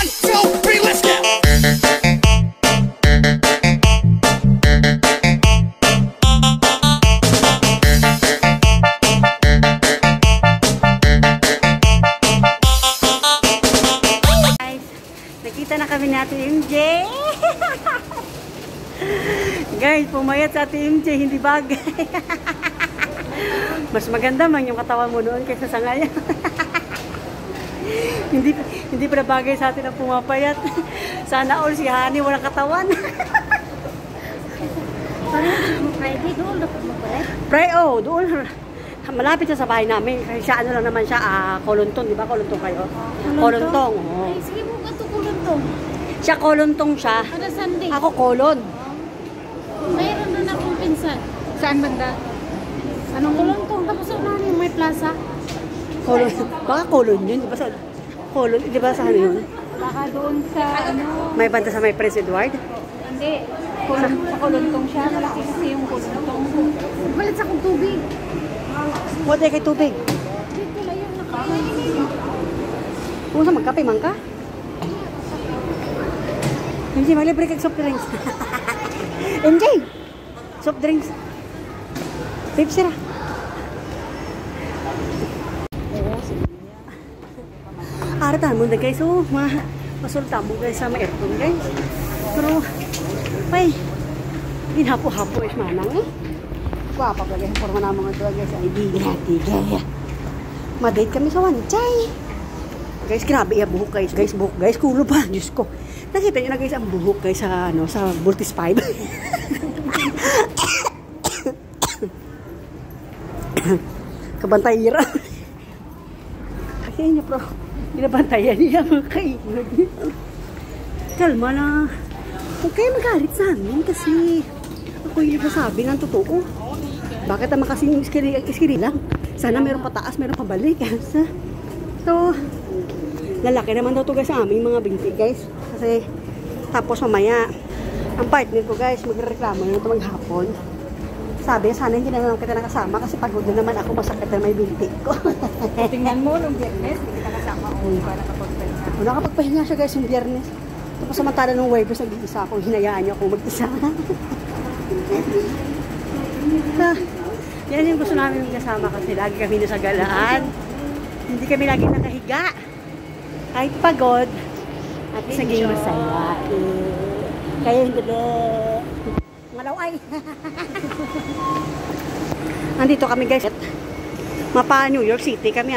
1, 2, 3, let's go. Nakita na kami ni Ate MJ. Guys, pumayat sa Ate MJ, hindi bagay. Mas maganda man yung katawan mo noon kaysa sa ngayon. hindi pa bagay sa atin ang pumapayat. Sana all si Honey walang katawan. Friday doon, Doon. Malapit siya sa bahay namin. Kasi siya, ano lang naman siya, Kolontong, di ba? Kolontong kayo? Kolontong, oo. Ay, sige mo ka ito Kolontong. Siya, Kolontong siya. Para Sunday. Ako, Kolon. Mayroon na akong pinsan. Saan banda? Anong Kolontong? Tapos unahan yung may plaza. Kolon. Baka Kolon yun, di ba? Kolon, di ba sa ano yun? Baka doon sa ano? May banda sa may Prince Edward? Hindi. Sa Kolontong siya. Malaki kasi yung Kolontong. Balit sa kong tubig. Wala kay tubig. Dito lang yung nakain. Kung sa magkape, man ka? MJ, maglibre kag soft drinks. MJ! Soft drinks. Pepsi ra. Aratan mo na guys, oh, masulta mo guys sa may aircon guys. Pero, ay, ginhapo-hapo is manang eh. Wapa ba guys, forma na mga ito guys, ay di gaya. Madate kami sa Wanchay. Guys, grabe ya buhok guys, buhok guys, kulo pa, Diyos ko. Nakita nyo na guys ang buhok guys sa, ano, sa Voltis 5. Kabantayira. Kaya niya, bro. Binabantayan niya mga kainan. Kalma na. Huwag kayo magalit sa amin kasi ako yung nasabi ng totoo. Bakit naman kasing iskiri lang? Sana meron pataas, meron pabalik. So, lalaki naman daw to guys sa aming mga binti guys. Kasi, tapos mamaya, ang partner ko guys, magreklamo yun ito maghapon. Sabi, sana hindi na lang kita nakasama kasi pagod na naman ako, masakit na may binti ko. Tingnan mo, nung Biyernes, hindi ka kasama o ka nakapagpahinga. Nakapagpahinga siya guys yung Biyernes. Tapos samantala nung Huwebes, nag-iisa ako, hinayaan niya ako mag-isa. Yan yung gusto namin kasama kasi lagi kami nasa galaan. Hindi kami lagi nakahiga. Kahit pagod, at saging masaya. Kaya hindi ngalaw ay. Nandito kami guys. Mapa New York City kami